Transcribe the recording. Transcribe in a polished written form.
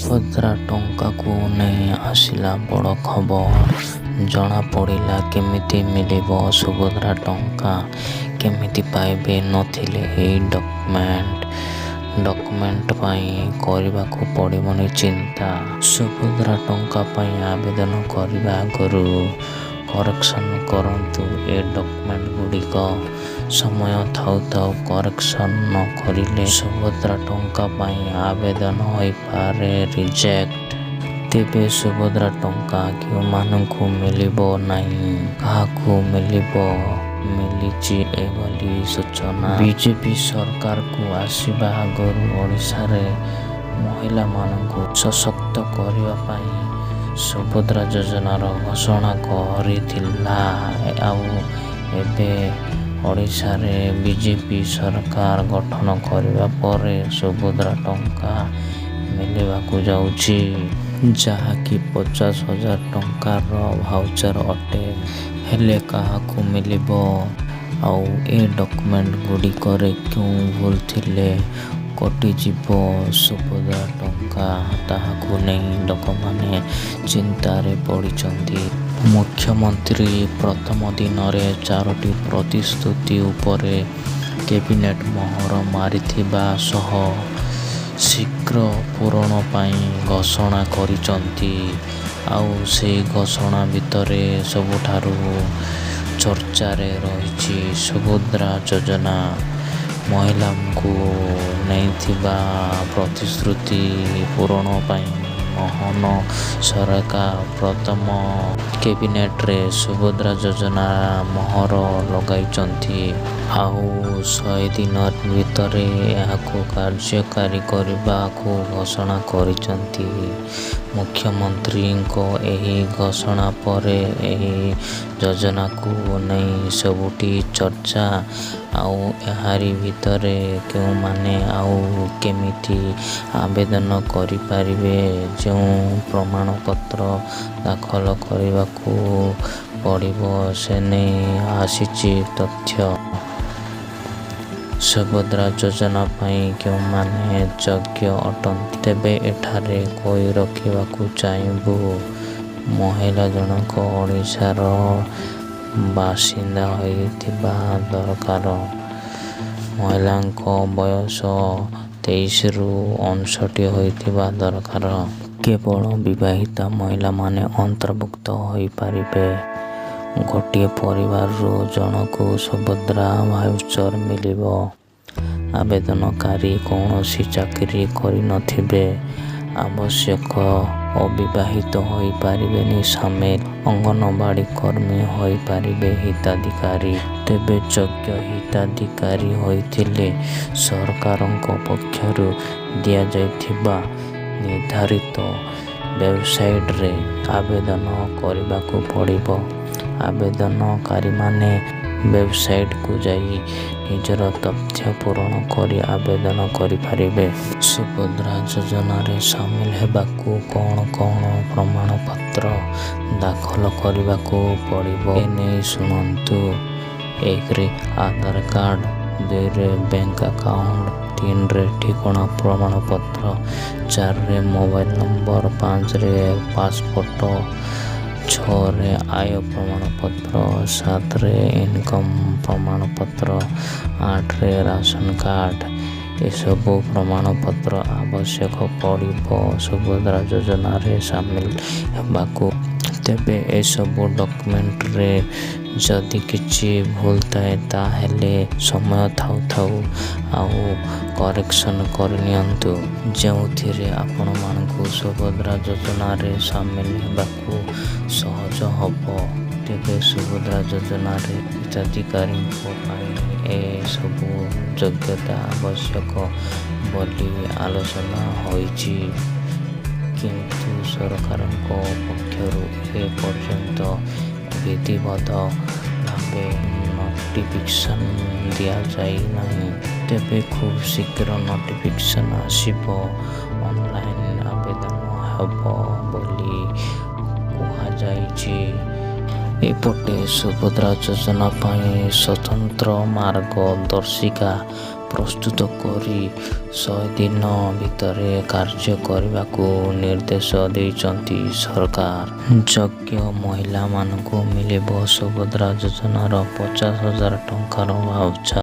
ସୁଭଦ୍ରା ଟଙ୍କାକୁ ନେଇ ଆସିଲା ବଡ଼ ଖବର। ଜଣାପଡ଼ିଲା କେମିତି ମିଳିବ ସୁଭଦ୍ରା ଟଙ୍କା, କେମିତି ପାଇବେ ନଥିଲେ ଏହି ଡକ୍ୟୁମେଣ୍ଟ ପାଇଁ କରିବାକୁ ପଡ଼ିବନି ଚିନ୍ତା। ସୁଭଦ୍ରା ଟଙ୍କା ପାଇଁ ଆବେଦନ କରିବା ଆଗରୁ କରେକ୍ସନ୍ କରନ୍ତୁ ଏ ଡକ୍ୟୁମେଣ୍ଟ ଗୁଡ଼ିକ। ସମୟ ଥାଉ ଥାଉ କରେକ୍ସନ୍ ନ କରିଲେ ସୁଭଦ୍ରା ଟଙ୍କା ପାଇଁ ଆବେଦନ ହୋଇପାରେ ରିଜେକ୍ଟ। ତେବେ ସୁଭଦ୍ରା ଟଙ୍କା କେଉଁମାନଙ୍କୁ ମିଳିବ ନାହିଁ, କାହାକୁ ମିଳିଛି ଏଭଳି ସୂଚନା। ବିଜେପି ସରକାରକୁ ଆସିବା ଆଗରୁ ଓଡ଼ିଶାରେ ମହିଳାମାନଙ୍କୁ ସଶକ୍ତ କରିବା ପାଇଁ ସୁଭଦ୍ରା ଯୋଜନାର ଘୋଷଣା କରିଥିଲା। ଆଉ ଏବେ ଓଡ଼ିଶାରେ ବିଜେପି ସରକାର ଗଠନ କରିବା ପରେ ସୁଭଦ୍ରା ଟଙ୍କା ମିଳିବାକୁ ଯାଉଛି, ଯାହାକି 50,000 ଟଙ୍କାର ଭାଉଚର ଅଟେ। ହେଲେ କାହାକୁ ମିଳିବ, ଆଉ ଏ ଡକ୍ୟୁମେଣ୍ଟ ଗୁଡ଼ିକରେ କେଉଁ ଭୁଲ ଥିଲେ କଟିଯିବ ସୁଭଦ୍ରା ଟଙ୍କା, ତାହାକୁ ନେଇ ଲୋକମାନେ ଚିନ୍ତାରେ ପଡ଼ିଛନ୍ତି। ମୁଖ୍ୟମନ୍ତ୍ରୀ ପ୍ରଥମ ଦିନରେ 4ଟି ପ୍ରତିଶ୍ରୁତି ଉପରେ କ୍ୟାବିନେଟ୍ ମୋହର ମାରିଥିବା ସହ ଶୀଘ୍ର ପୂରଣ ପାଇଁ ଘୋଷଣା କରିଛନ୍ତି। ଆଉ ସେହି ଘୋଷଣା ଭିତରେ ସବୁଠାରୁ ଚର୍ଚ୍ଚାରେ ରହିଛି ସୁଭଦ୍ରା ଯୋଜନା। ମହିଳାଙ୍କୁ ନେଇଥିବା ପ୍ରତିଶ୍ରୁତି ପୂରଣ ପାଇଁ ମୋହନ ସରକାର ପ୍ରଥମ କ୍ୟାବିନେଟ୍ରେ ସୁଭଦ୍ରା ଯୋଜନା ମୋହର ଲଗାଇଛନ୍ତି। ଆଉ 100 ଦିନ ଭିତରେ ଏହାକୁ କାର୍ଯ୍ୟକାରୀ କରିବାକୁ ଘୋଷଣା କରିଛନ୍ତି। ମୁଖ୍ୟମନ୍ତ୍ରୀଙ୍କ ଏହି ଘୋଷଣା ପରେ ଏହି ଯୋଜନାକୁ ନେଇ ସବୁଠି ଚର୍ଚ୍ଚା। ଆଉ ଏହାରି ଭିତରେ କେଉଁମାନେ ଆଉ କେମିତି ଆବେଦନ କରିପାରିବେ, ଯେଉଁ ପ୍ରମାଣପତ୍ର ଦାଖଲ କରିବାକୁ ପଡ଼ିବ ସେ ନେଇ ଆସିଛି ତଥ୍ୟ। ସୁଭଦ୍ରା ଯୋଜନା ପାଇଁ କେଉଁମାନେ ଯୋଗ୍ୟ ଅଟନ୍ତି, ତେବେ ଏଠାରେ କହି ରଖିବାକୁ ଚାହିଁବୁ ମହିଳା ଜଣକ ଓଡ଼ିଶାର ବାସିନ୍ଦା ହୋଇଥିବା ଦରକାର। ମହିଳାଙ୍କ ବୟସ 23ରୁ 59 ହୋଇଥିବା ଦରକାର। କେବଳ ବିବାହିତା ମହିଳାମାନେ ଅନ୍ତର୍ଭୁକ୍ତ ହୋଇପାରିବେ। ଗୋଟିଏ ପରିବାରରୁ ଜଣକୁ ସୁଭଦ୍ରା ଭାଉଚର ମିଳିବ। ଆବେଦନକାରୀ କୌଣସି ଚାକିରି କରିନଥିବେ, ଆବଶ୍ୟକ ଅବିବାହିତ ହୋଇପାରିବେନି ସାମିଲ, ଅଙ୍ଗନବାଡ଼ି କର୍ମୀ ହୋଇପାରିବେ ହିତାଧିକାରୀ। ତେବେ ଯୋଗ୍ୟ ହିତାଧିକାରୀ ହୋଇଥିଲେ ସରକାରଙ୍କ ପକ୍ଷରୁ ଦିଆଯାଇଥିବା ନିର୍ଦ୍ଧାରିତ ୱେବସାଇଟ୍ରେ ଆବେଦନ କରିବାକୁ ପଡ଼ିବ। ଆବେଦନକାରୀମାନେ ୱେବସାଇଟ୍କୁ ଯାଇ ନିଜର ତଥ୍ୟ ପୂରଣ କରି ଆବେଦନ କରିପାରିବେ। ସୁଭଦ୍ରା ଯୋଜନାରେ ସାମିଲ ହେବାକୁ କ'ଣ କ'ଣ ପ୍ରମାଣପତ୍ର ଦାଖଲ କରିବାକୁ ପଡ଼ିବ, ଏନେଇ ଶୁଣନ୍ତୁ। 1ରେ ଆଧାର କାର୍ଡ଼, 2ରେ ବ୍ୟାଙ୍କ ଆକାଉଣ୍ଟ, 3ରେ ଠିକଣା ପ୍ରମାଣପତ୍ର, 4ରେ ମୋବାଇଲ ନମ୍ବର, 5ରେ ପାସପୋର୍ଟ, 6ରେ ଆୟ ପ୍ରମାଣପତ୍ର, 7ରେ ଇନକମ୍ ପ୍ରମାଣପତ୍ର, 8ରେ ରାସନ କାର୍ଡ଼। ଏସବୁ ପ୍ରମାଣପତ୍ର ଆବଶ୍ୟକ ପଡ଼ିବ ସୁଭଦ୍ରା ଯୋଜନାରେ ସାମିଲ ହେବାକୁ। ତେବେ ଏସବୁ ଡକ୍ୟୁମେଣ୍ଟରେ ଯଦି କିଛି ଭୁଲ ଥାଏ ତାହେଲେ ସମୟ ଥାଉ ଥାଉ ଆଉ କରେକ୍ସନ୍ କରିନିଅନ୍ତୁ, ଯେଉଁଥିରେ ଆପଣମାନଙ୍କୁ ସୁଭଦ୍ରା ଯୋଜନାରେ ସାମିଲ ହେବାକୁ ସହଜ ହେବ। ତେବେ ସୁଭଦ୍ରା ଯୋଜନାରେ ହିତାଧିକାରୀଙ୍କ ପାଇଁ ଏସବୁ ଯୋଗ୍ୟତା ଆବଶ୍ୟକ ବୋଲି ଆଲୋଚନା ହୋଇଛି, କିନ୍ତୁ ସରକାରଙ୍କ ପକ୍ଷରୁ ଏ ପର୍ଯ୍ୟନ୍ତ ବିଧିବଦ୍ଧ ଭାବେ ନୋଟିଫିକେସନ୍ ଦିଆଯାଇନାହିଁ। ତେବେ ଖୁବ୍ ଶୀଘ୍ର ନୋଟିଫିକେସନ୍ ଆସିବ। ଅନଲାଇନ୍ ଆବେଦନ ହେବ ବୋଲି କୁହାଯାଇଛି। ଏପଟେ ସୁଭଦ୍ରା ଯୋଜନା ପାଇଁ ସ୍ୱତନ୍ତ୍ର ମାର୍ଗଦର୍ଶିକା ପ୍ରସ୍ତୁତ କରି 100 ଦିନ ଭିତରେ କାର୍ଯ୍ୟ କରିବାକୁ ନିର୍ଦ୍ଦେଶ ଦେଇଛନ୍ତି ସରକାର। ଯୋଗ୍ୟ ମହିଳାମାନଙ୍କୁ ମିଳିବ ସୁଭଦ୍ରା ଯୋଜନାର 50,000 ଟଙ୍କାର ଭାଉଚର।